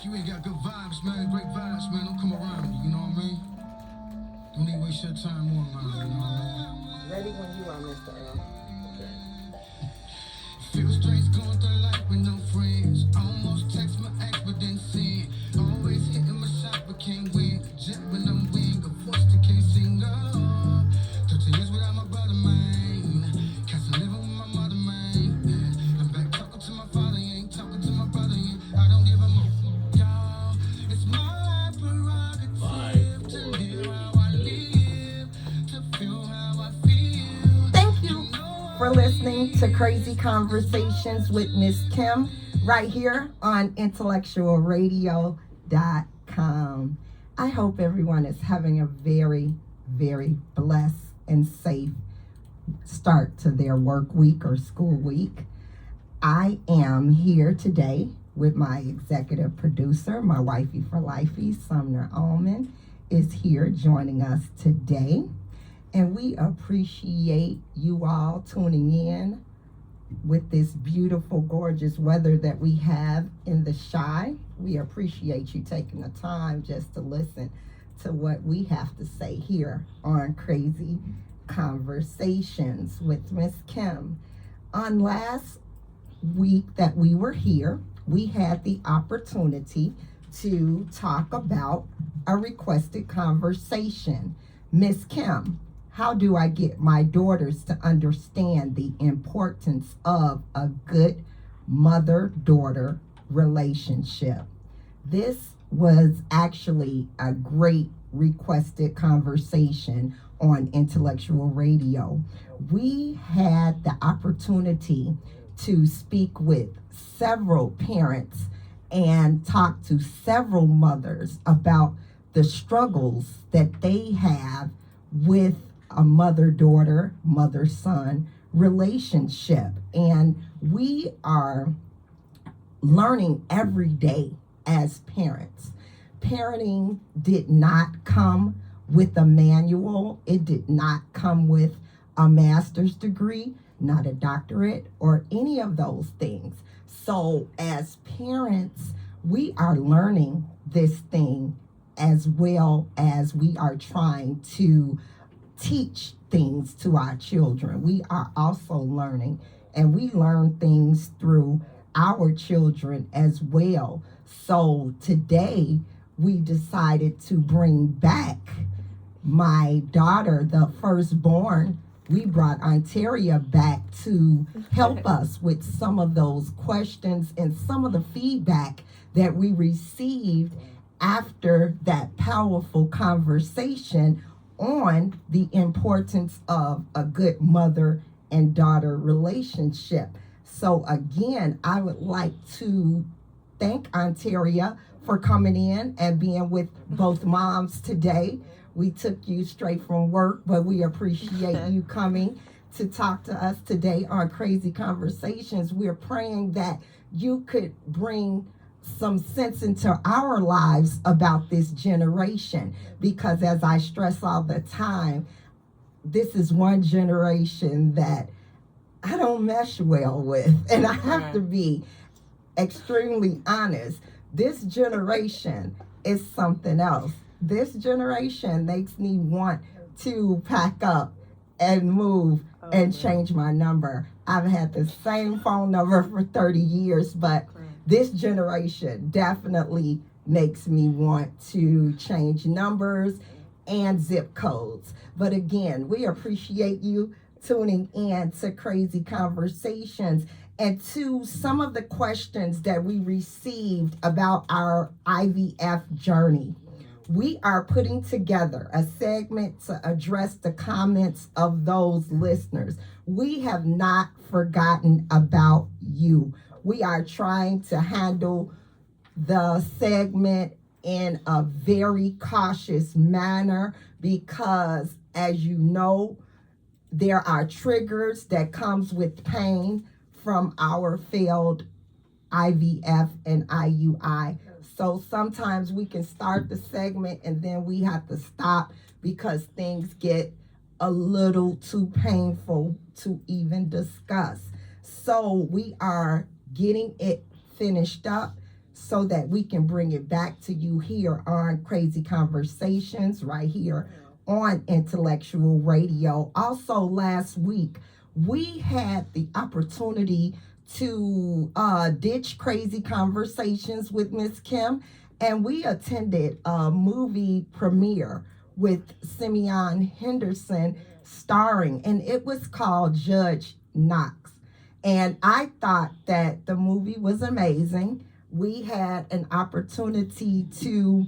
You ain't got good vibes, man. Great vibes, man. Don't come around me, you know what I mean? Don't even waste your time on mine, you know what I mean? Ready when you are, Mr. Earl. Feels strange going through life with no friends. Almost text my ex, but then sin. Always hitting my shot, but can't win. Jet when I'm wing, a voice that can't sing. Oh, 13 years without my brother, man. Cause I living with my mother, man. Yeah. I'm back talking to my father, you ain't talking to my brother. Yeah. I don't give a fuck, y'all. It's my prerogative to live how I live, to feel how I feel. Thank you for listening to Crazy Conversations with Miss Kim right here on intellectualradio.com. I hope everyone is having a very, very blessed and safe start to their work week or school week. I am here today with my executive producer, my wifey for lifey, Sumner Allman, is here joining us today. And we appreciate you all tuning in with this beautiful, gorgeous weather that we have in the Chi. We appreciate you taking the time just to listen to what we have to say here on Crazy Conversations with Miss Kim. On last week that we were here, we had the opportunity to talk about a requested conversation. Miss Kim, how do I get my daughters to understand the importance of a good mother-daughter relationship? This was actually a great requested conversation on Intellectual Radio. We had the opportunity to speak with several parents and talk to several mothers about the struggles that they have with a mother-daughter, mother-son relationship. And we are learning every day as parents. Parenting did not come with a manual. It did not come with a master's degree, not a doctorate, or any of those things. So as parents, we are learning this thing as well as we are trying to teach things to our children. We are also learning, and we learn things through our children as well. So today we decided to bring back my daughter, the firstborn. We brought Ontaria back to help us with some of those questions and some of the feedback that we received after that powerful conversation on the importance of a good mother and daughter relationship. So again, I would like to thank Ontaria for coming in and being with both moms today. We took you straight from work, but we appreciate you coming to talk to us today on Crazy Conversations. We're praying that you could bring some sense into our lives about this generation, because as I stress all the time, this is one generation that I don't mesh well with, and I have to be extremely honest. This generation is something else. This generation makes me want to pack up and move and change my number. I've had the same phone number for 30 years, but this generation definitely makes me want to change numbers and zip codes. But again, we appreciate you tuning in to Crazy Conversations and to some of the questions that we received about our IVF journey. We are putting together a segment to address the comments of those listeners. We have not forgotten about you. We are trying to handle the segment in a very cautious manner because, as you know, there are triggers that comes with pain from our failed IVF and IUI. So sometimes we can start the segment and then we have to stop because things get a little too painful to even discuss. So we are getting it finished up. so that we can bring it back to you here on Crazy Conversations, right here on Intellectual Radio. Also, last week, we had the opportunity to ditch Crazy Conversations with Miss Kim, and we attended a movie premiere with Simeon Henderson starring, and it was called Judge Knox. And I thought that the movie was amazing. We had an opportunity to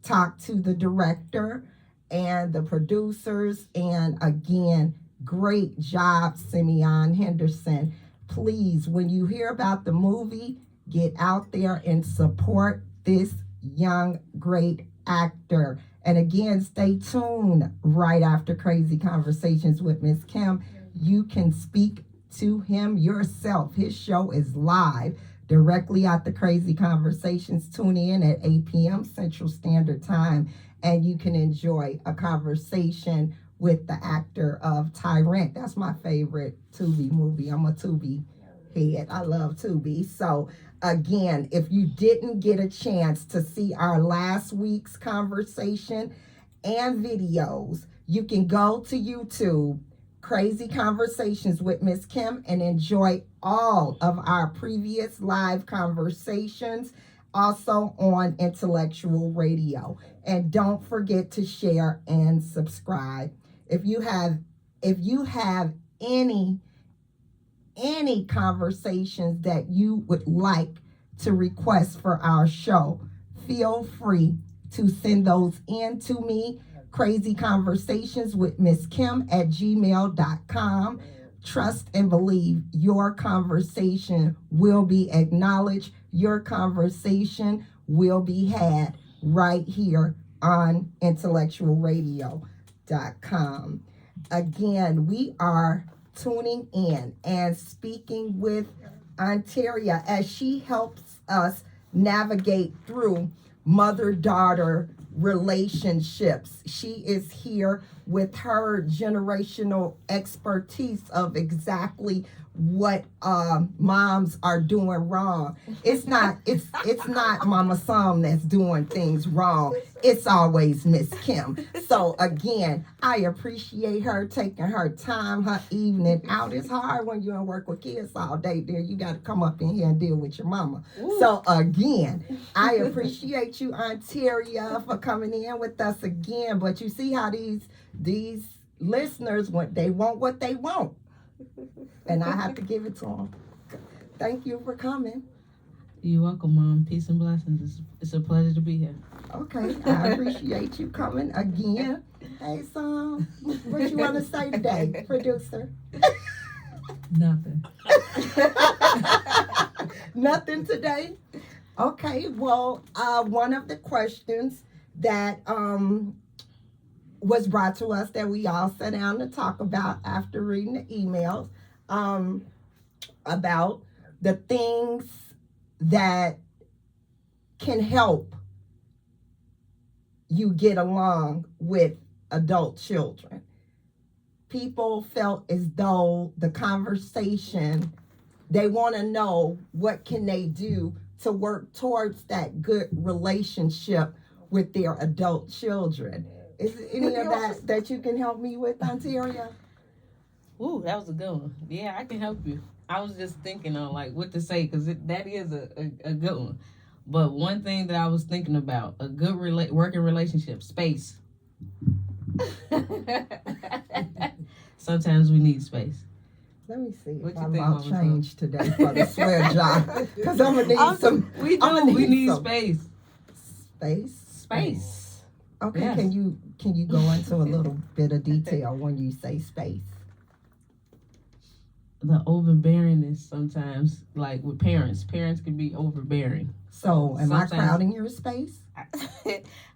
talk to the director and the producers, and again, great job, Simeon Henderson. Please, when you hear about the movie, get out there and support this young, great actor. And again, stay tuned right after Crazy Conversations with Miss Kim. You can speak to him yourself. His show is live directly at the Crazy Conversations. Tune in at 8 p.m. Central Standard Time, and you can enjoy a conversation with the actor of Tyrant. That's my favorite Tubi movie. I'm a Tubi head. I love Tubi. So again, if you didn't get a chance to see our last week's conversation and videos, you can go to YouTube, Crazy Conversations with Miss Kim, and enjoy all of our previous live conversations, also on Intellectual Radio. And don't forget to share and subscribe. If you have any conversations that you would like to request for our show, feel free to send those in to me. Crazy Conversations with Miss Kim at gmail.com. Trust and believe your conversation will be acknowledged. Your conversation will be had right here on intellectualradio.com. Again, we are tuning in and speaking with Ontaria as she helps us navigate through mother-daughter relationships. She is here with her generational expertise of exactly what moms are doing wrong. It's not Mama Sam that's doing things wrong. It's always Miss Kim. So again, I appreciate her taking her time, her evening out. It's hard when you're in work with kids all day. There, you got to come up in here and deal with your mama. Ooh. So again, I appreciate you, Ontaria, for coming in with us again. But you see how these listeners want what they want. And I have to give it to them. Thank you for coming. You're welcome, Mom. Peace and blessings. It's a pleasure to be here. Okay, I appreciate you coming again. Hey, Sam, what you want to say today, producer? Nothing. Nothing today? Okay, well, one of the questions that was brought to us that we all sat down to talk about after reading the emails about the things that can help you get along with adult children. People felt as though the conversation, they want to know what can they do to work towards that good relationship with their adult children. Is there any of that you can help me with, Ontaria? Ooh, that was a good one. Yeah, I can help you. I was just thinking on like what to say because that is a good one. But one thing that I was thinking about, a good working relationship, space. Sometimes we need space. Let me see What if you I'm think, out Mama change today for the swear job. Because I'm going to need some. We need space. Space? Space. Okay, Yes. Can you go into a little bit of detail when you say space? The overbearingness sometimes, like with parents can be overbearing. So, am Sometimes- I crowding your space?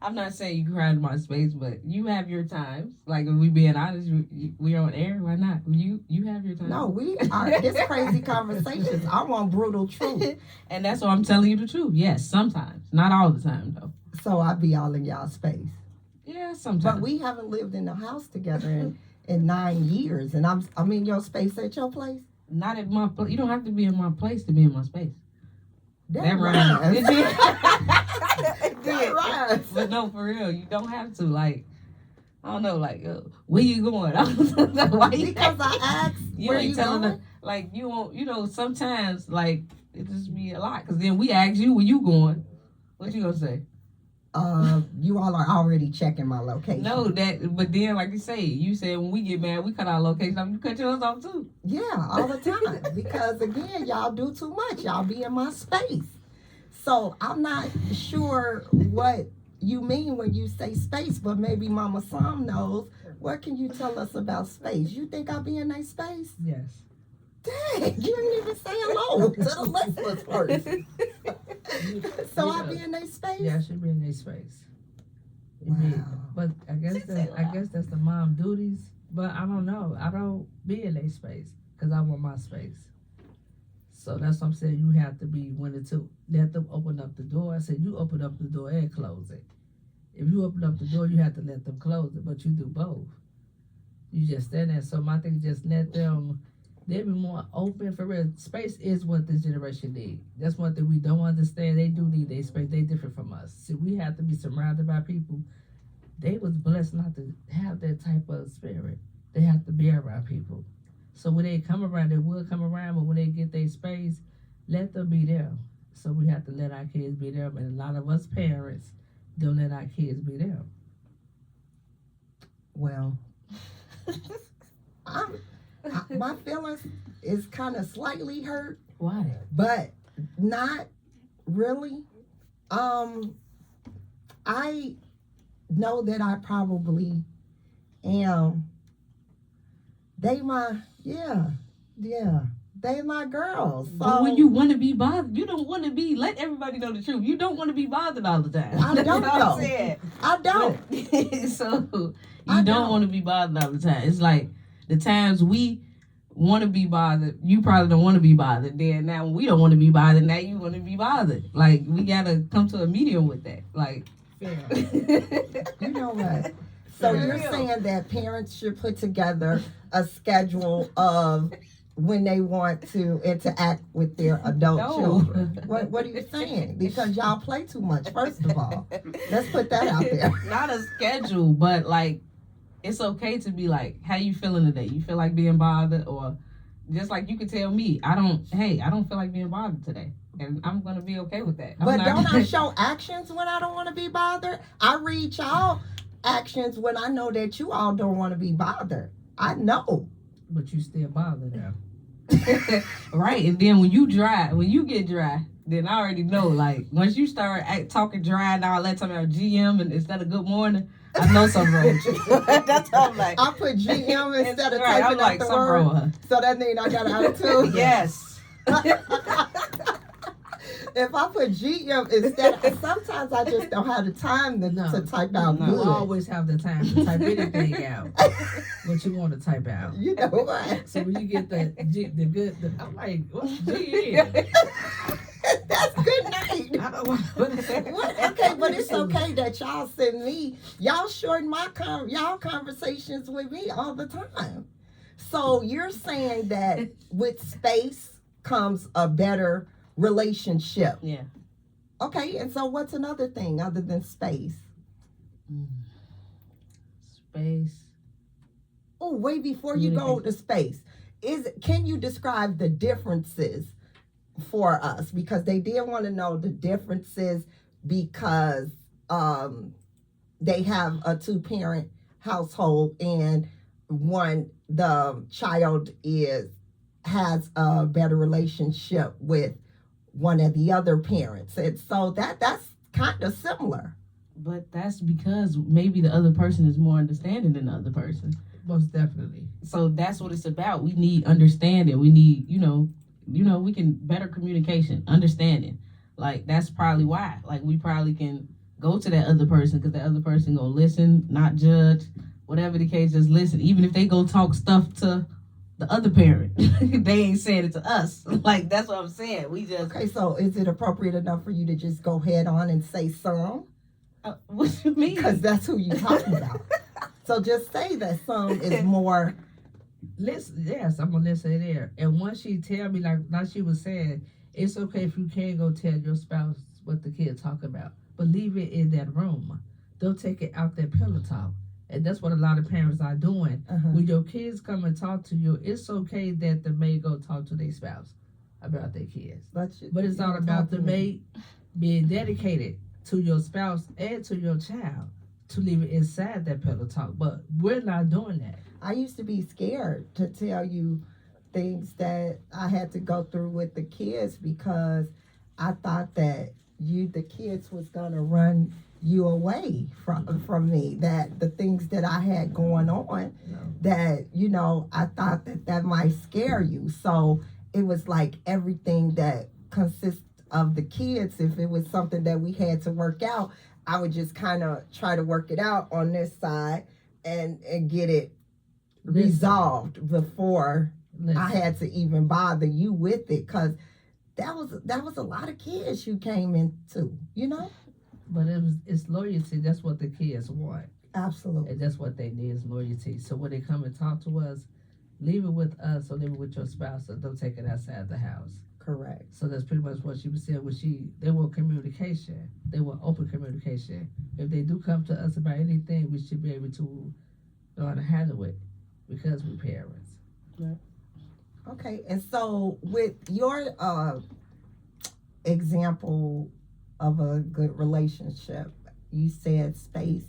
I'm not saying you crowd my space, but you have your times. Like, if we being honest, we on air. Why not? You have your time. No, we are. This crazy conversations. I want brutal truth. And that's why I'm telling you the truth. Yes, sometimes, not all the time though. So I be all in y'all space. Yeah, sometimes. But we haven't lived in the house together in 9 years, and I'm in your space at your place. Not at my place. You don't have to be in my place to be in my space. That rhymes. It did. It That did. rhymes. But no, for real, you don't have to. Like, I don't know, like, where you going? I don't know why you Because I asked, you where ain't you telling going? her, like, you won't, sometimes, like, it just be a lot. Because then we ask you where you going. What you gonna say? You all are already checking my location. No, but then, like you said when we get mad, we cut our location off. You cut yours off too. Yeah, all the time. Because again, y'all do too much. Y'all be in my space. So I'm not sure what you mean when you say space, but maybe Mama Sam knows. What can you tell us about space? You think I'll be in that space? Yes. Dang, you didn't even say hello to the listeners first. So I'll be in that space? Yeah, she'll be in their space. Wow. But I guess that's the mom duties. But I don't know. I don't be in their space because I want my space. So that's what I'm saying. You have to be willing to let them open up the door. I said you open up the door and close it. If you open up the door, you have to let them close it. But you do both. You just stand there. So my thing is just let them. They be more open for real. Space is what this generation need. That's one thing we don't understand. They do need their space. They different from us. See, we have to be surrounded by people. They was blessed not to have that type of spirit. They have to be around people. So when they come around, they will come around. But when they get their space, let them be there. So we have to let our kids be there. And a lot of us parents don't let our kids be there. Well, my feelings is kind of slightly hurt, Why? but not really. I know that I probably am. They my they my girls. So But when you want to be bothered, you don't want to be. Let everybody know the truth. You don't want to be bothered all the time. I don't That's what know. I'm saying. I don't. So I you don't don't. want to be bothered all the time. It's like the times we want to be bothered, you probably don't want to be bothered. Then now when we don't want to be bothered, now you want to be bothered. Like we gotta come to a medium with that. Like Fair. You know what? So For you're real. saying that parents should put together a schedule of when they want to interact with their adult No. children. What are you saying? Because y'all play too much, first of all. Let's put that out there. Not a schedule, but like it's okay to be like, how you feeling today? You feel like being bothered, or just like you can tell me, I don't feel like being bothered today, and I'm gonna be okay with that. I'm But not don't I gonna- show actions when I don't want to be bothered? I read y'all actions when I know that you all don't want to be bothered. I know. But you still bother them. Right, and then when you get dry, then I already know. Like once you start talking dry and all that, talking about GM and instead of good morning, I know something wrong with you. That's how I'm like. I put GM instead of Right, I'm typing like out the something word. wrong with her. So that means I got an attitude. Yes. If I put GM instead, sometimes I just don't have the time to type out No. You good. always have the time to type anything out. What you want to type out. You know what? So when you get I'm like, what's G in? That's good night. I don't want What? Okay, but it's okay that y'all send me. Y'all shorten y'all conversations with me all the time. So you're saying that with space comes a better relationship. Yeah. Okay, and so what's another thing other than space? Space. Oh, wait, before you go to space, can you describe the differences for us? Because they did want to know the differences because they have a 2-parent household and the child has a better relationship with one of the other parents. And so that's kind of similar. But that's because maybe the other person is more understanding than the other person. Most definitely. So that's what it's about. We need understanding. We need, we can better communication, understanding. Like that's probably why. Like we probably can go to that other person because that other person gonna listen, not judge, whatever the case. Just listen. Even if they go talk stuff to the other parent, they ain't saying it to us. Like that's what I'm saying. We just Okay, so is it appropriate enough for you to just go head on and say some? what you mean? Because that's who you talking about. So just say that some is more. Listen, yes, I'm gonna listen there. And once she tell me, like she was saying, It's okay if you can't go tell your spouse what the kid talk about, but leave it in that room. Don't take it out that pillow talk. And that's what a lot of parents are doing. When your kids come and talk to you, it's okay that the maid go talk to their spouse about their kids. But it's all about the maid being dedicated to your spouse and to your child to leave it inside that pillow talk. But we're not doing that. I used to be scared to tell you things that I had to go through with the kids because I thought that the kids was gonna run you away from me, that the things that I had going on, that I thought that might scare you. So it was like everything that consists of the kids, if it was something that we had to work out, I would just kind of try to work it out on this side and get it resolved before I had to even bother you with it, because that was a lot of kids you came into, But it's loyalty. That's what the kids want. Absolutely. And that's what they need is loyalty. So when they come and talk to us, leave it with us or leave it with your spouse, or don't take it outside the house. Correct. So that's pretty much what she was saying. They want communication. They want open communication. If they do come to us about anything, we should be able to know how to handle it because we're parents. Right. Okay, and so with your example of a good relationship, you said space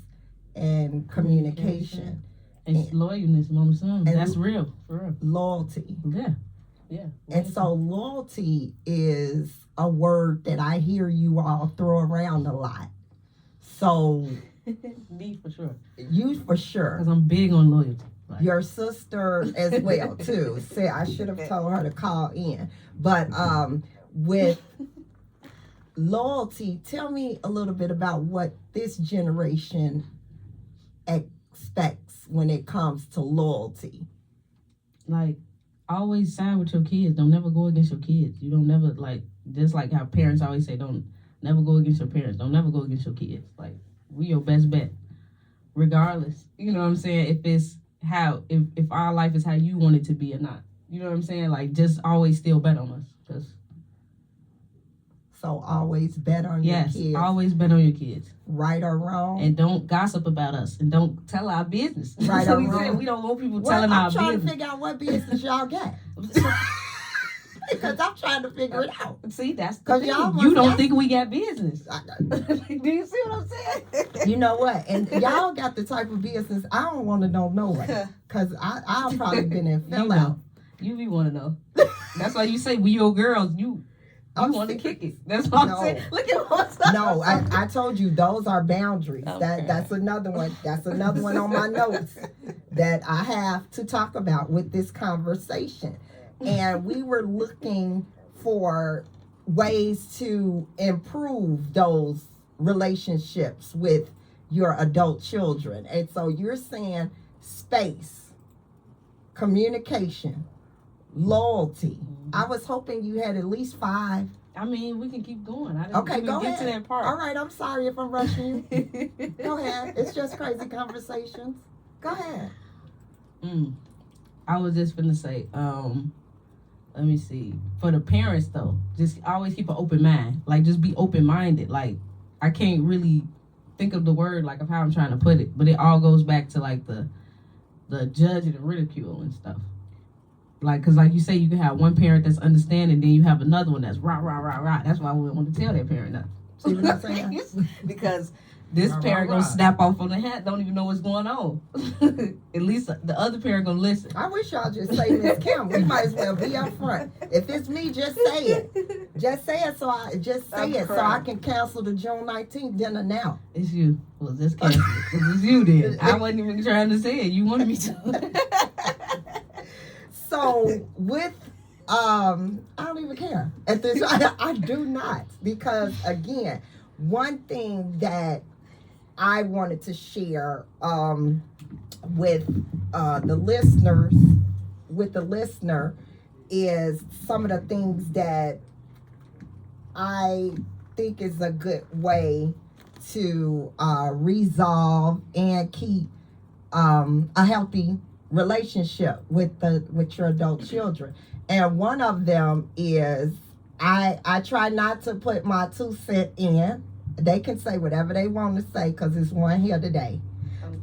and communication. And loyalness, Mama Son. That's real, for real. Loyalty. Yeah. And so loyalty is a word that I hear you all throw around a lot. So Me for sure. you for sure. Because I'm big on loyalty. Your sister as well too. Say I should have told her to call in. But with loyalty, tell me a little bit about what this generation expects when it comes to loyalty. Like, always side with your kids. Don't never go against your kids. You don't never, just like how parents always say, don't never go against your parents. Don't never go against your kids. Like, we your best bet. Regardless. You know what I'm saying? If our life is how you want it to be or not. You know what I'm saying? Like, just always still bet on us. So always bet on your kids. Yes, always bet on your kids. Right or wrong. And don't gossip about us. And don't tell our business. Right so or we wrong. said we don't want people telling our business. I'm trying to figure out what business y'all got. Because I'm trying to figure it out. See, that's the thing. Y'all You don't got- think we got business. Do you see what I'm saying? You know what? And y'all got the type of business I don't want to know no way. Because I've probably been in fell out. You be want to know. That's why you say we your girls. You want to kick it. That's what I'm saying. Look at what's up. No, I told you those are boundaries. Okay. That's another one. That's another one on my notes that I have to talk about with this conversation. And we were looking for ways to improve those relationships with your adult children. And so you're saying space, communication, loyalty. I was hoping you had at least 5. I mean, we can keep going. Okay, we go get ahead. to that part. All right, I'm sorry if I'm rushing you. Go ahead. It's just crazy conversations. Go ahead. I was just finna say, let me see. For the parents though, just always keep an open mind. Like, just be open-minded. Like, I can't really think of the word of how I'm trying to put it, but it all goes back to the judge and the ridicule and stuff. Cause you say, you can have one parent that's understanding, then you have another one that's rah, rah, rah, rah. That's why we don't want to tell that parent nothing. See what I'm saying? Because this Rah, parent rah, gonna rah. snap off on the hat, don't even know what's going on. At least the other parent gonna listen. I wish y'all just say Miss Kim. We might as well be up front. If it's me, just say it. Just say it so I can cancel the June 19th dinner now. It's you. Well, just cancel it. 'Cause it's you then. I wasn't even trying to say it. You wanted me to. So with I don't even care at this. I do not, because again, one thing that I wanted to share with the listener is some of the things that I think is a good way to resolve and keep a healthy relationship with your adult children. And one of them is I try not to put my 2 cents in. They can say whatever they want to say because it's one here today.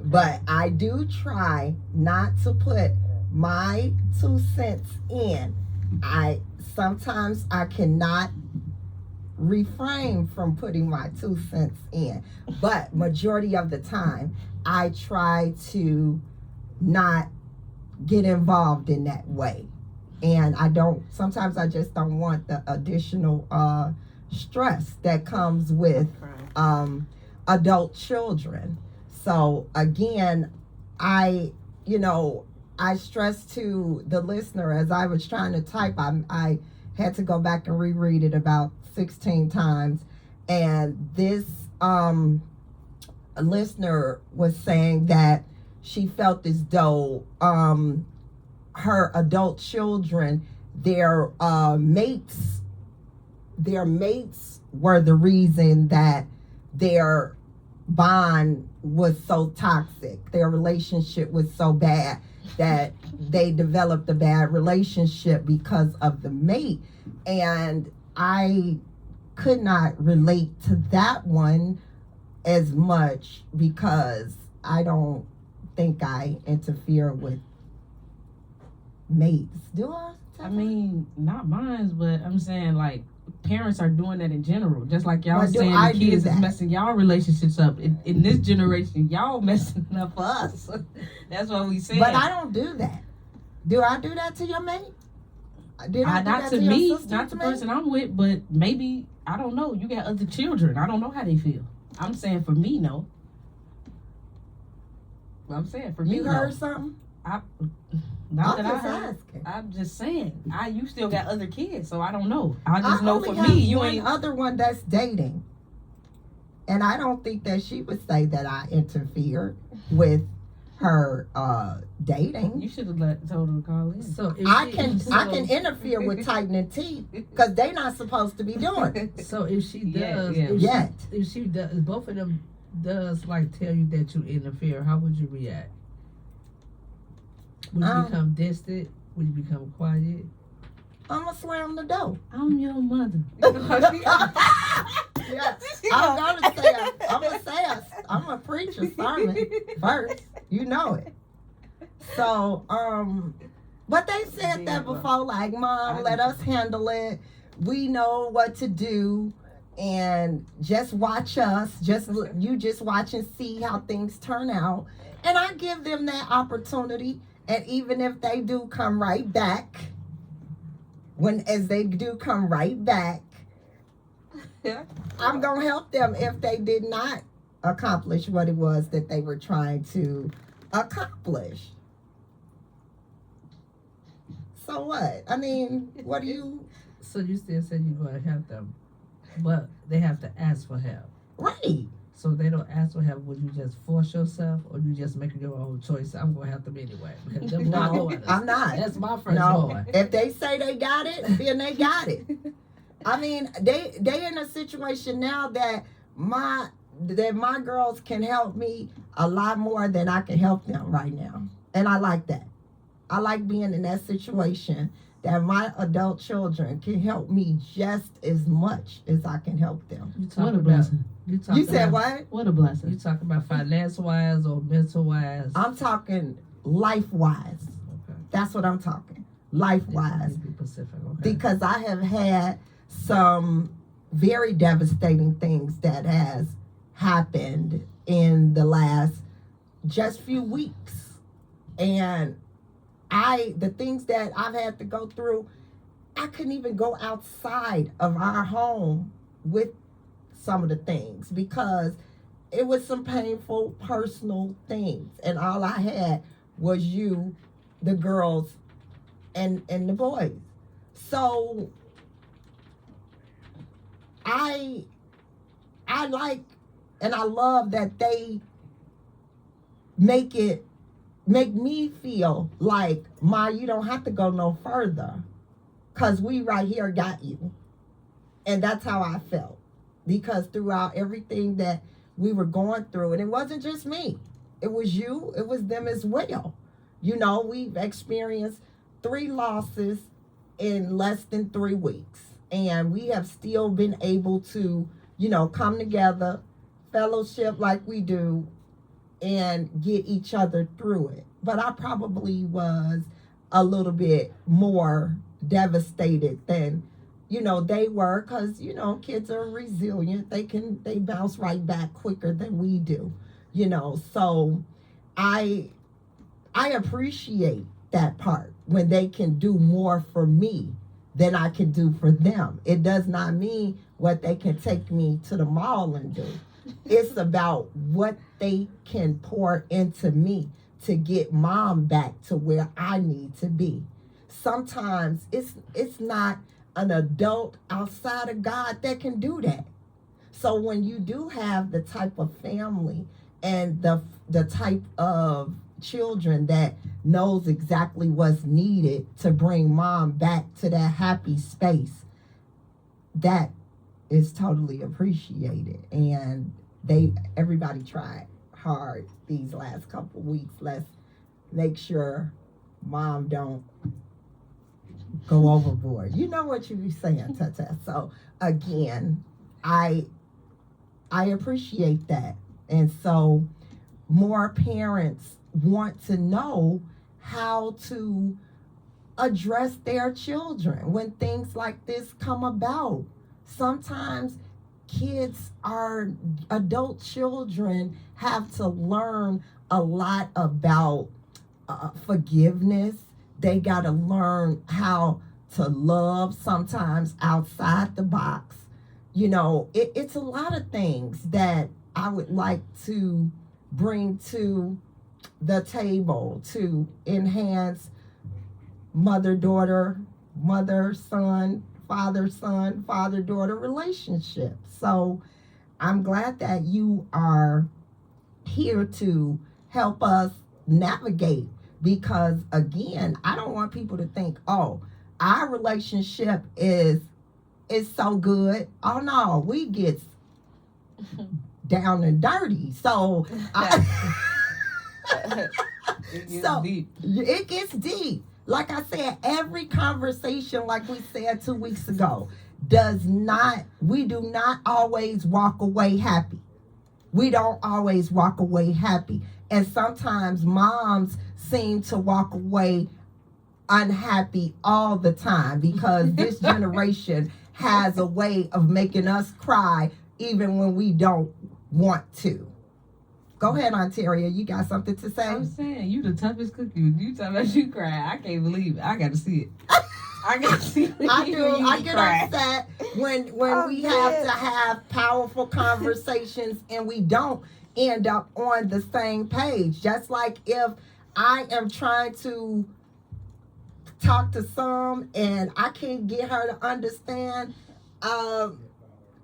But I do try not to put my 2 cents in. Sometimes I cannot refrain from putting my 2 cents in. But majority of the time I try to not get involved in that way. And sometimes I just don't want the additional stress that comes with adult children. So again, I stress to the listener as I was trying to type, I had to go back and reread it about 16 times. And this listener was saying that she felt as though her adult children, their mates were the reason that their bond was so toxic. Their relationship was so bad that they developed a bad relationship because of the mate. And I could not relate to that one as much because I don't think I interfere with mates. Do I? I mean, not mine, but I'm saying like parents are doing that in general. Just like y'all saying the kids is messing y'all relationships up. In this generation, y'all messing it up for us. That's what we say. But I don't do that. Do I do that to your mate? Did I do not that to to your me, sister, not the to me? person I'm with, but maybe, I don't know. You got other children. I don't know how they feel. I'm saying for me, no. I'm saying for me, You heard something? Not I'm that I just heard. asking. I'm just saying. You still got other kids, so I don't know. I just I know only for have me, you one ain't. other one that's dating, and I don't think that she would say that I interfered with her dating. You should have told her to call in. So if I she, can interfere with tightening teeth because they're not supposed to be doing it So if she does, Yeah. yet. if she does, both of them does like tell you that you interfere, how would you react? Would you become distant? Would you become quiet? I'm gonna slam the door. I'm your mother. Yeah, I'm gonna preach a sermon first. You know it. So, but they said that before, like, Mom, let us handle it. We know what to do, and just watch us. You just watch and see how things turn out. And I give them that opportunity. And even if they do come right back, as they do come right back, I'm gonna help them if they did not accomplish what it was that they were trying to accomplish. So what? I mean, what do you? So you still said you're going to help them, but they have to ask for help. Right. So they don't ask for help. Would you just force yourself, or you just make your own choice? I'm going to help them anyway. Because them my No, daughters. I'm not. That's my first No, boy. if they say they got it, then they got it. I mean, they in a situation now that my girls can help me a lot more than I can help them right now, and I like that. I like being in that situation that my adult children can help me just as much as I can help them. You What talk a about. blessing. You said what? What a blessing. You talk about finance wise or mental wise. I'm talking life wise. Okay. That's what I'm talking. Life wise. Be Pacific. Okay. Because I have had some very devastating things that has happened in the last just few weeks. And the things that I've had to go through, I couldn't even go outside of our home with some of the things because it was some painful personal things. And all I had was you, the girls, and the boys. So I like and I love that they make me feel like, Ma, you don't have to go no further because we right here got you. And that's how I felt, because throughout everything that we were going through, and it wasn't just me, it was you, it was them as well. You know, we've experienced 3 losses in less than 3 weeks. and we have still been able to, come together, fellowship like we do, and get each other through it. But I probably was a little bit more devastated than they were, because kids are resilient. They bounce right back quicker than we do. So I appreciate that part, when they can do more for me than I can do for them. It does not mean what they can take me to the mall and do. It's about what they can pour into me to get mom back to where I need to be. Sometimes it's not an adult outside of God that can do that. So when you do have the type of family and the type of children that knows exactly what's needed to bring mom back to that happy space, that is totally appreciated. And everybody tried hard these last couple weeks. Let's make sure mom don't go overboard. You know what you be saying, Tata. So again, I appreciate that. And so more parents want to know how to address their children when things like this come about. Sometimes adult children have to learn a lot about forgiveness. They got to learn how to love, sometimes outside the box. It's a lot of things that I would like to bring to the table to enhance mother-daughter, mother-son, father-son, father-daughter relationships. So I'm glad that you are here to help us navigate, because again, I don't want people to think, oh, our relationship is so good. Oh no, we get down and dirty. So it gets deep. Like I said, every conversation, like we said 2 weeks ago, we do not always walk away happy. We don't always walk away happy. And sometimes moms seem to walk away unhappy all the time, because this generation has a way of making us cry even when we don't want to. Go ahead, Ontario. You got something to say? I'm saying, you the toughest cookie. You talking about you cry. I can't believe it. I got to see it. I got to see it. I do. I get upset when we have to have powerful conversations and we don't end up on the same page. Just like if I am trying to talk to some and I can't get her to understand,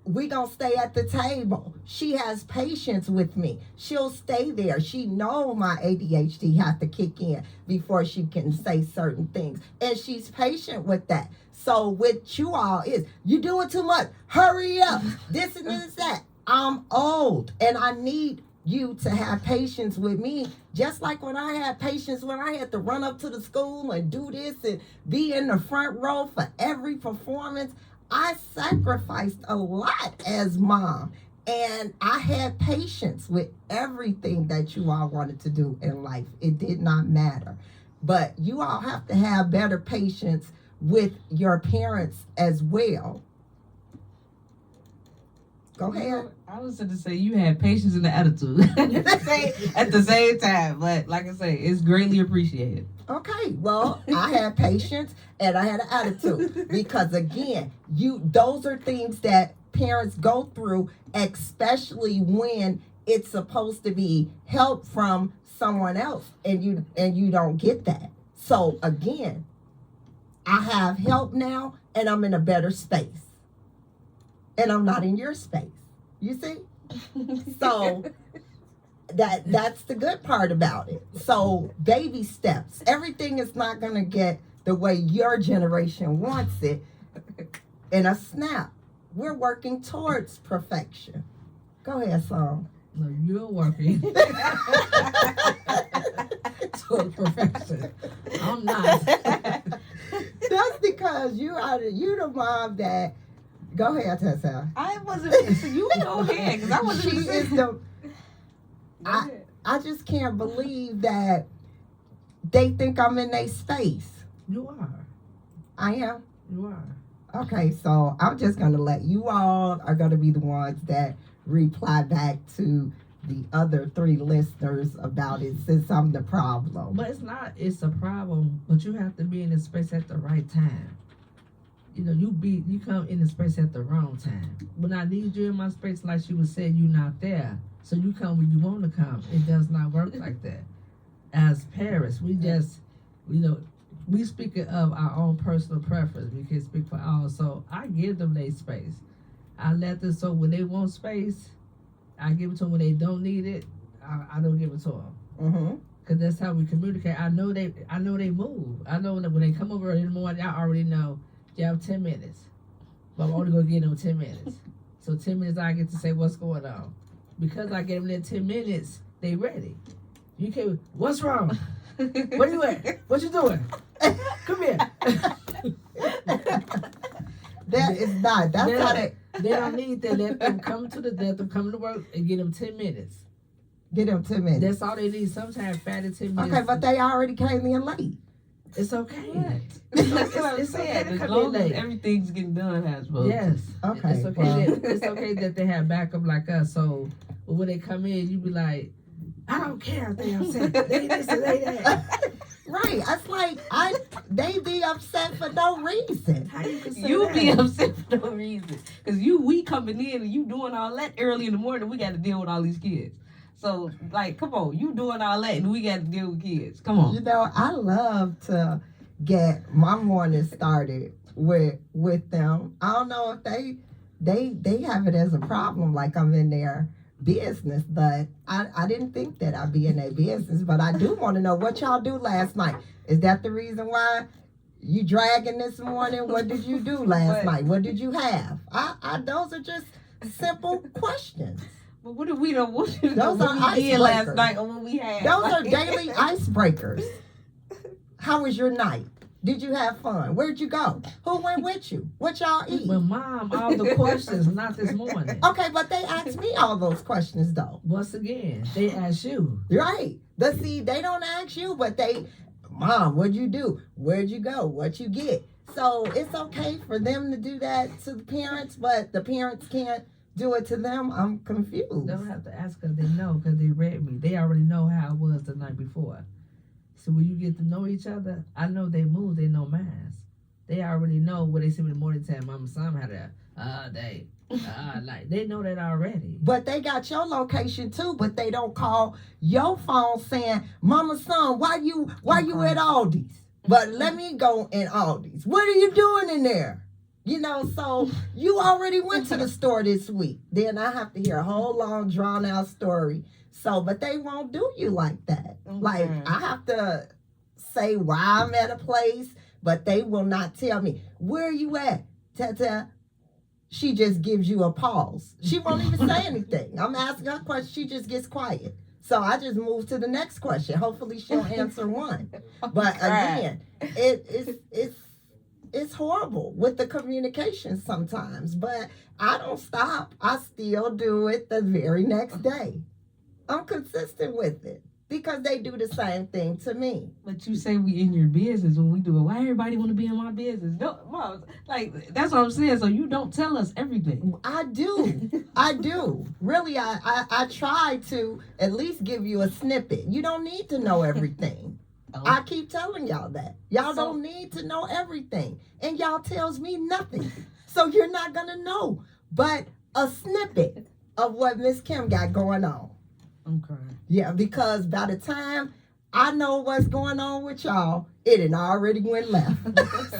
we gonna stay at the table. She has patience with me. She'll stay there. She know my ADHD has to kick in before she can say certain things, and she's patient with that. So with you all is, you doing too much. Hurry up. This and this, that. I'm old, and I need you to have patience with me, just like when I had patience when I had to run up to the school and do this and be in the front row for every performance. I sacrificed a lot as mom, and I had patience with everything that you all wanted to do in life. It did not matter. But you all have to have better patience with your parents as well. Go ahead. I was going to say you had patience and the attitude at the same time. But like I say, it's greatly appreciated. Okay, well, I had patience and I had an attitude, because again, those are things that parents go through, especially when it's supposed to be help from someone else, and you don't get that. So again, I have help now, and I'm in a better space, and I'm not in your space. You see? So that's the good part about it. So baby steps. Everything is not going to get the way your generation wants it in a snap. We're working towards perfection. Go ahead, Song. No, you're working towards perfection. I'm not. That's because you the mom that. Go ahead, Tessa. I wasn't. So you go ahead, because I wasn't. She is the. Go ahead. I just can't believe that they think I'm in their space. You are. I am. You are. Okay, so I'm just gonna let you all are gonna be the ones that reply back to the other 3 listeners about it since I'm the problem. But it's a problem, but you have to be in the space at the right time. You know, you come in the space at the wrong time. When I need you in my space, like she was saying, you're not there. So you come when you want to come. It does not work like that. As parents, we just, we speak of our own personal preference. We can speak for all. So I give them their space. I let them, so when they want space, I give it to them. When they don't need it, I don't give it to them. Mm-hmm. Cause that's how we communicate. I know they move. I know that when they come over in the morning, I already know you have 10 minutes. But I'm only gonna give them 10 minutes. So 10 minutes I get to say what's going on. Because I get them in 10 minutes, they ready. You can't, what's wrong? Where you at? What you doing? Come here. That is not. That's how they They don't need that. Let them come to work and get them 10 minutes. get them 10 minutes. That's all they need. Sometimes 5 to 10 minutes. Okay, but they already came in late. It's okay. Right. That's what I'm It's okay saying. to As come long in as late. everything's getting done, has supposed Yes. Okay, It's okay. well. It's okay that they have backup like us. So when they come in, you be like, I don't care if they upset. They this and they that. Right. It's like they be upset for no reason. How you can say You that? be upset for no reason. Because we coming in and you doing all that early in the morning, we got to deal with all these kids. So, like, come on, you doing all that and we got to deal with kids. Come on. You know, I love to get my morning started with them. I don't know if they have it as a problem, like I'm in their business, but I didn't think that I'd be in their business. But I do want to know what y'all do last night. Is that the reason why you dragging this morning? What did you do last night? What did you have? I those are just simple questions. But what did we know? What did Those are we did last icebreakers. night or what we had? Those are daily icebreakers. How was your night? Did you have fun? Where'd you go? Who went with you? What y'all eat? Well, Mom, all the questions, not this morning. Okay, but they asked me all those questions though. Once again, they ask you. Right. See, they don't ask you, but Mom, what'd you do? Where'd you go? What you get? So it's okay for them to do that to the parents, but the parents can't do it to them. I'm confused. They don't have to ask because they know, because they read me. They already know how it was the night before. So when you get to know each other, I know they move, they know mine. They already know what they see in the morning time. Mama, son had a like they know that already. But they got your location too, but they don't call your phone saying, Mama, son, why you at Aldi's? But let me go in Aldi's. What are you doing in there? You know, so you already went to the store this week. Then I have to hear a whole long drawn out story. So, but they won't do you like that. Okay. Like I have to say why I'm at a place, but they will not tell me, where are you at? Tata. She just gives you a pause. She won't even say anything. I'm asking her a question. She just gets quiet. So I just move to the next question. Hopefully she'll answer one. But again, it's horrible with the communication sometimes. But I don't stop. I still do it the very next day. I'm consistent with it because they do the same thing to me. But you say we in your business when we do it. Why everybody want to be in my business? No, Mom, like that's what I'm saying. So you don't tell us everything. I do. I do. Really, I try to at least give you a snippet. You don't need to know everything. Oh. I keep telling y'all that. Y'all So- don't need to know everything. And y'all tells me nothing. So you're not going to know but a snippet of what Miss Kim got going on. I'm crying. Yeah, because by the time I know what's going on with y'all, it had already went left.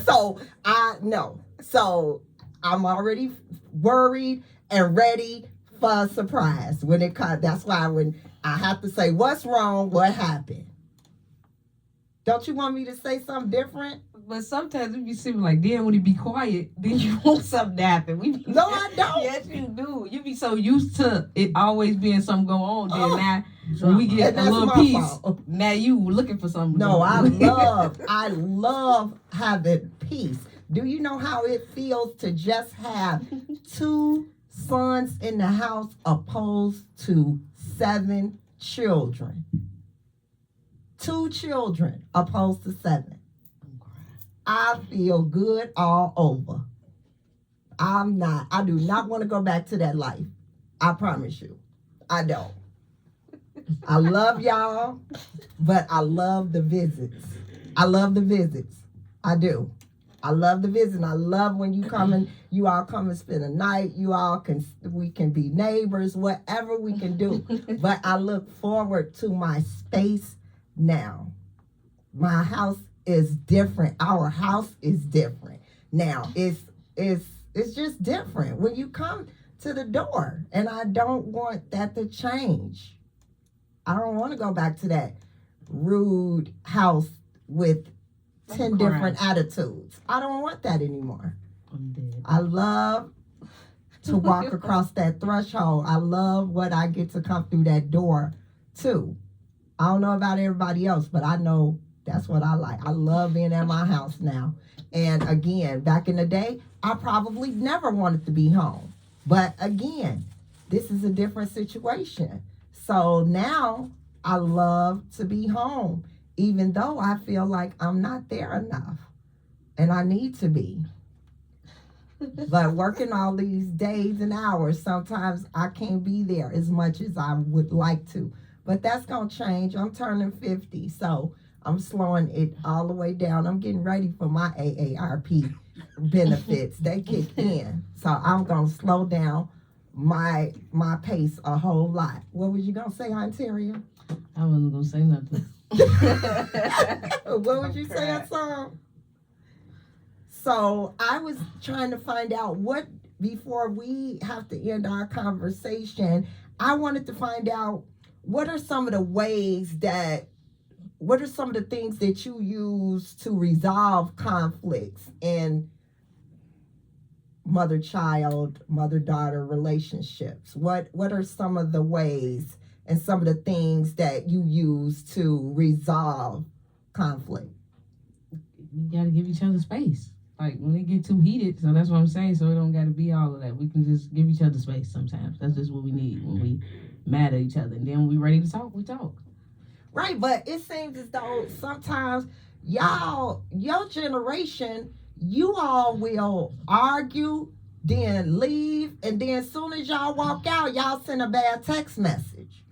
So I know. So I'm already worried and ready for a surprise when it comes. That's why when I have to say, what's wrong? What happened? Don't you want me to say something different? But sometimes it be seeming like, then when he be quiet, then you want something to happen. We be, No, I don't. Yes, you do. You be so used to it always being something going on. Then Oh. now, when we get And a that's little my piece, fault. now you looking for something. No, to do. I love having peace. Do you know how it feels to just have 2 sons in the house opposed to 7 children? 2 children opposed to 7. I feel good all over. I do not want to go back to that life. I promise you. I don't. I love y'all, but I love the visits. I love the visits. I do. I love the visit. I love when you all come and spend a night. We can be neighbors, whatever we can do. But I look forward to my space now. My house is different. Our house is different. Now it's just different when you come to the door. And I don't want that to change. I don't want to go back to that rude house with 10 different attitudes. I don't want that anymore. I'm dead. I love to walk across that threshold. I love what I get to come through that door too. I don't know about everybody else, but I know that's what I like. I love being at my house now. And again, back in the day, I probably never wanted to be home. But again, this is a different situation. So now I love to be home, even though I feel like I'm not there enough. And I need to be. But working all these days and hours, sometimes I can't be there as much as I would like to. But that's going to change. I'm turning 50, so I'm slowing it all the way down. I'm getting ready for my AARP benefits. They kick in. So I'm going to slow down my pace a whole lot. What was you going to say, Ontario? I wasn't going to say nothing. What would you say, Hassan? So I was trying to find out before we have to end our conversation, I wanted to find out what are some of the things that you use to resolve conflicts in mother-child, mother-daughter relationships? What are some of the ways and some of the things that you use to resolve conflict? You got to give each other space. Like, when it get too heated, so that's what I'm saying, so it don't got to be all of that. We can just give each other space sometimes. That's just what we need when we mad at each other. And then when we ready to talk, we talk. Right, but it seems as though sometimes your generation, you all will argue, then leave, and then as soon as y'all walk out, y'all send a bad text message.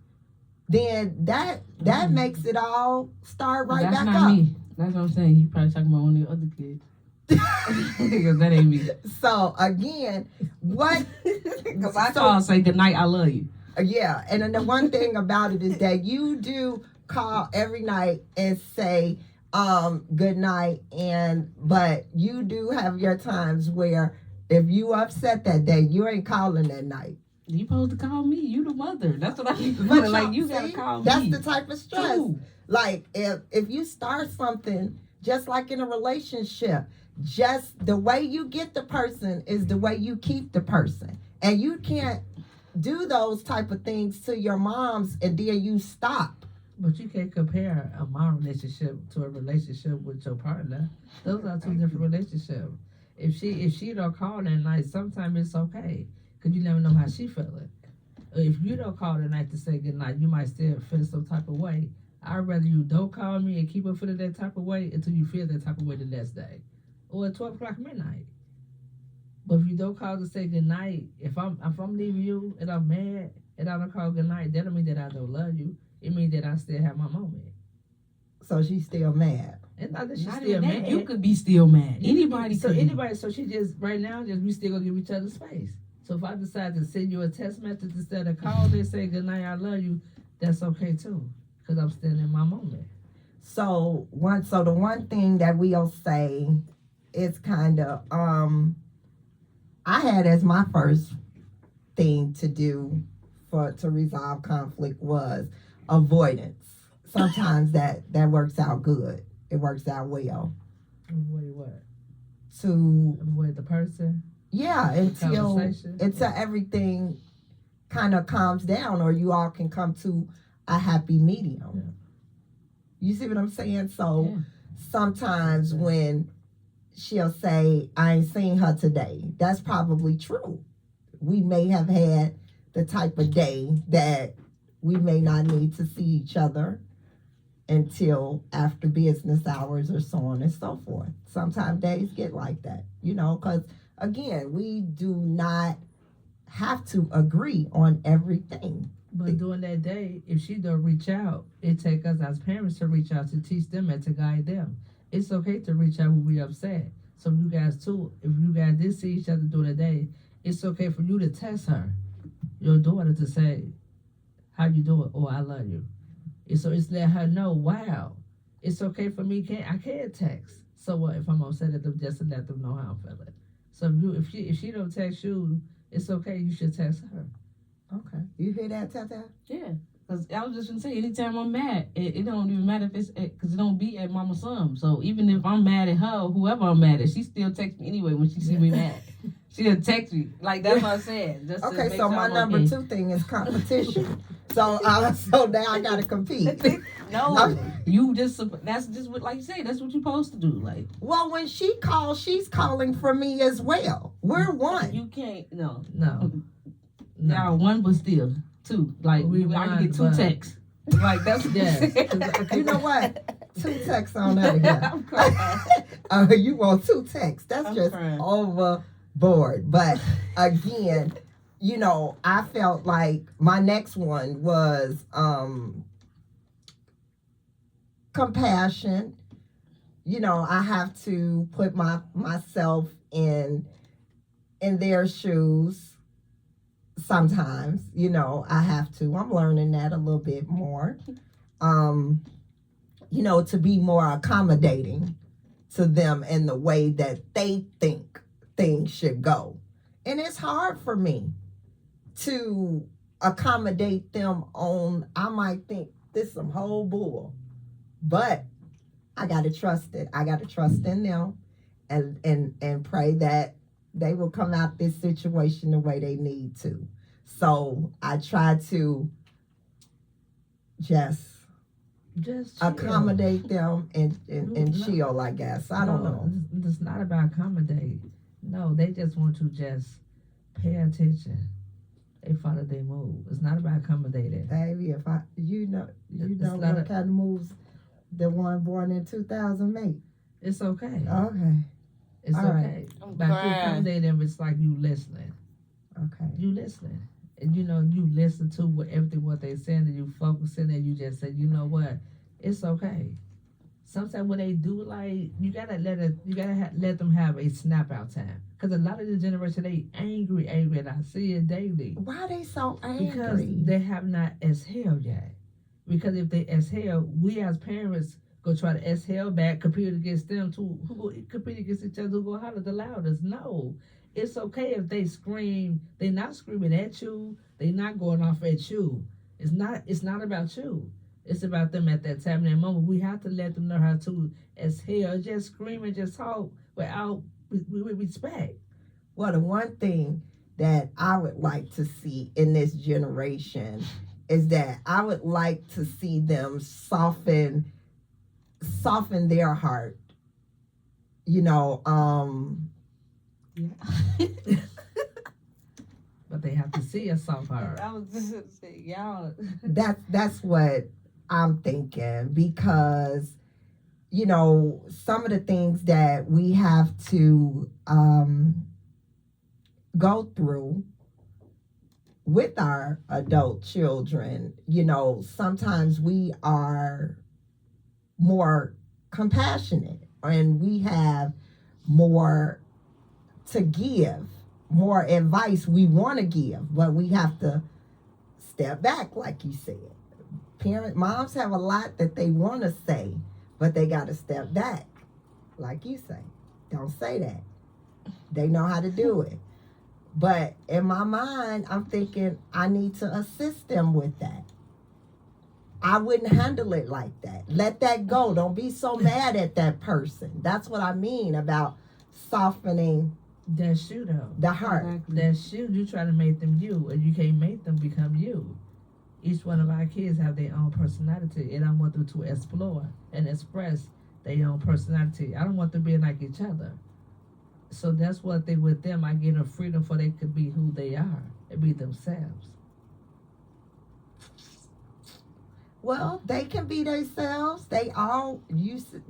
Then that makes it all start right That's back not up. me. That's what I'm saying. You probably talking about one of the other kids. Because that ain't me. So again, what? Because I call and say goodnight, I love you. Yeah, and then the one thing about it is that you do call every night and say good night, but you do have your times where if you upset that day, you ain't calling that night. You supposed to call me. You the mother. That's what I mean. But Like, you gotta call me. That's the type of stress. Ooh. Like if you start something, just like in a relationship, just the way you get the person is the way you keep the person. And you can't do those type of things to your moms and then you stop. But you can't compare a mom relationship to a relationship with your partner. Those are 2 different relationships. If she don't call that night, sometimes it's okay, because you never know how she feeling. If you don't call that night to say good night, you might still feel some type of way. I'd rather you don't call me and keep on feeling that type of way until you feel that type of way the next day, or at 12 o'clock midnight. But if you don't call to say good night, if I'm leaving you and I'm mad and I don't call good night, that don't mean that I don't love you. It means that I still have my moment. So she's still mad. It's not that she's Not still even that. mad. You could be still mad. Anybody So could. anybody. So she just right now we still gonna give each other space. So if I decide to send you a text message instead of call and say good night, I love you, that's okay too, because I'm still in my moment. So the one thing that we'll say is kind of I had as my first thing to do to resolve conflict was avoidance. Sometimes that works out good. It works out well. Avoid what? To Avoid the person. yeah, until Conversation. everything kind of calms down, or you all can come to a happy medium. Yeah. You see what I'm saying? So Yeah. sometimes when she'll say, I ain't seen her today. That's probably true. We may have had the type of day that we may not need to see each other until after business hours or so on and so forth. Sometimes days get like that, because again, we do not have to agree on everything. But during that day, if she don't reach out, it take us as parents to reach out to teach them and to guide them. It's okay to reach out when we upset. So you guys too, if you guys did see each other during the day, it's okay for you to text her, your daughter, to say, how you doing? Or I love you. It's let her know, wow, it's okay for me. I can't text. So what if I'm upset at them, just to let them know how I'm feeling? So if she don't text you, it's okay. You should text her. Okay. You hear that, Tata? Yeah. Because I was just going to say, anytime I'm mad, it don't even matter if it's, because it don't be at mama's son. So even if I'm mad at her, whoever I'm mad at, she still texts me anyway when she see me mad. She'll text me. Like, that's what I said. Just to Okay, make so sure my I'm number okay. 2 thing is competition. so now I gotta compete. No, that's just what, like you say, that's what you're supposed to do. Like, Well, when she calls, she's calling for me as well. We're one. you can't, no. No. One, but still 2. Like, We I can won, get 2 but- texts. Like, that's Yes. You know what? 2 texts on that again. I'm crying. You want 2 texts. That's I'm just crying. overboard. But again, I felt like my next one was compassion. I have to put myself in their shoes. Sometimes, I have to. I'm learning that a little bit more. To be more accommodating to them in the way that they think things should go. And it's hard for me to accommodate them on, I might think this some whole bull, but I got to trust it. I got to trust in them and pray that they will come out this situation the way they need to. So I try to just chill. accommodate them and No. chill, I guess. I don't know. It's not about accommodate. No, they just want to just pay attention. They follow their move. It's not about accommodating. Baby, if It's what not kind of moves the one born in 2000 make. It's okay. Okay. It's all right. okay. I'm But if you crying. accommodate them, it's like you listening. Okay. You listening. And you listen to what they're saying, and you focusing, and you just say, you know what? It's okay. Sometimes when they do, like, you gotta let them have a snap out time. Cause a lot of the generation, they angry, and I see it daily. Why are they so angry? Because they have not exhaled yet. Because if they exhale, we as parents go try to exhale back, compete against them too. Who go compete against each other? Who go holler the loudest? No. It's okay if they scream. They're not screaming at you. They're not going off at you. It's not about you. It's about them at that time, in that moment. We have to let them know how to exhale. Just scream and just talk with respect. Well, the one thing that I would like to see in this generation is that I would like to see them soften their heart. But they have to see a soft heart. I was just gonna say, y'all. That's what I'm thinking, because some of the things that we have to go through with our adult children, sometimes we are more compassionate and we have more to give, more advice we want to give, but we have to step back, like you said. Moms have a lot that they want to say, but they got to step back, like you say. Don't say that. They know how to do it. But in my mind, I'm thinking I need to assist them with that. I wouldn't handle it like that. Let that go. Don't be so mad at that person. That's what I mean about softening That's you though. the heart. Exactly. That's you. You try to make them you, and you can't make them become you. Each one of our kids have their own personality, and I want them to explore and express their own personality. I don't want them being like each other. So that's what they with them. I give them freedom for they could be who they are and be themselves. Well, they can be themselves. They are themselves.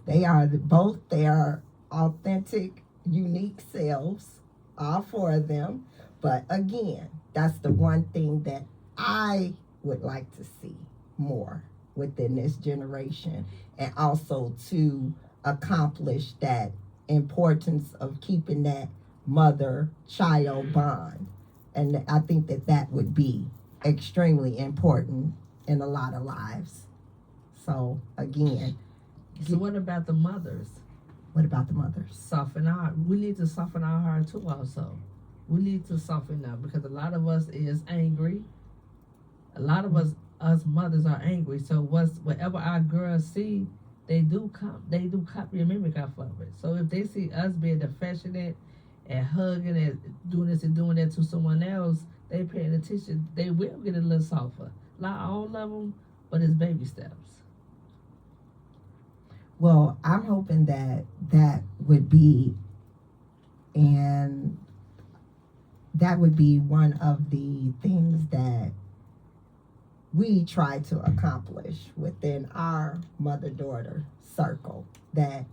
They are both their authentic, unique selves, all four of them. But again, that's the one thing that I would like to see more within this generation, and also to accomplish that importance of keeping that mother-child bond. And I think that would be extremely important in a lot of lives. So again, So what about the mothers? what about the mothers? Soften our. We need to soften our heart too. Also, we need to soften up because a lot of us is angry. A lot of us mothers are angry. So whatever our girls see, they do copy and mimic off of it. So if they see us being affectionate and hugging and doing this and doing that to someone else, they paying attention. They will get a little softer. Not all of them, but it's baby steps. Well, I'm hoping that would be, and that would be one of the things that we try to accomplish within our mother-daughter circle, that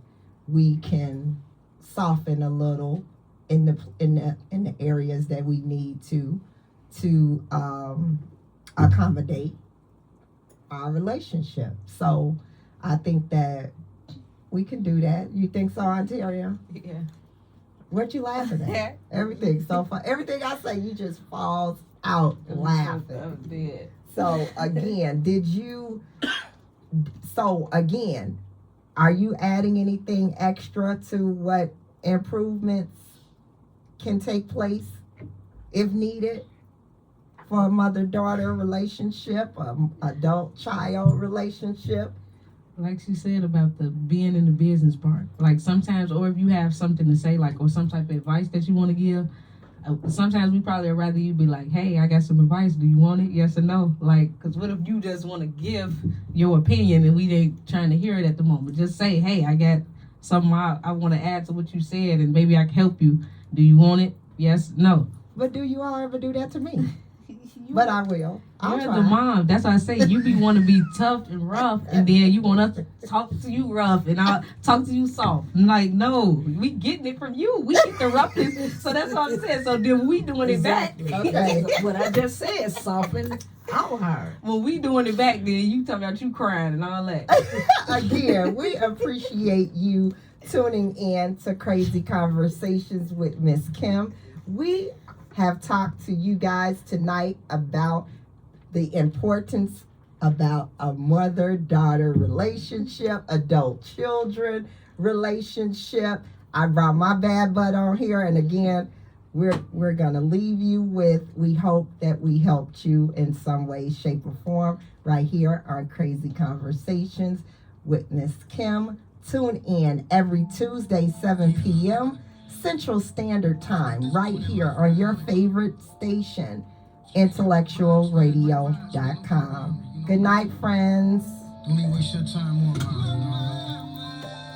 we can soften a little in the areas that we need to accommodate our relationship. So I think that we can do that. You think so, Ontario? Yeah. What you laughing at? Everything so far. Everything I say, you just falls out laughing. I'm dead. So again, are you adding anything extra to what improvements can take place if needed for a mother-daughter relationship, adult-child relationship? Like she said about the being in the business part. Like sometimes, or if you have something to say, like, or some type of advice that you want to give, sometimes we probably rather you be like, hey, I got some advice. Do you want it? Yes or no? Like, because what if you just want to give your opinion and we ain't trying to hear it at the moment? Just say, hey, I got something I want to add to what you said and maybe I can help you. Do you want it? Yes, no. But do you all ever do that to me? But I will. I'll You're try. the mom. That's why I say you be want to be tough and rough, and then you want us to talk to you rough, and I'll talk to you soft. I'm like, no, we getting it from you. We get the roughness, so that's what I'm saying. So then we doing it back. Okay. What I just said, soften our heart. When we doing it back, then you talking about you crying and all that. Again, we appreciate you tuning in to Crazy Conversations with Miss Kim. We have talked to you guys tonight about the importance about a mother-daughter relationship, adult-children relationship. I brought my bad butt on here, and again, we're gonna leave you with, we hope that we helped you in some way, shape, or form right here on Crazy Conversations with Miss Kim. Tune in every Tuesday, 7 p.m. Central Standard Time, right here on your favorite station, intellectualradio.com. Good night, friends. Don't even waste your time on mine, you know.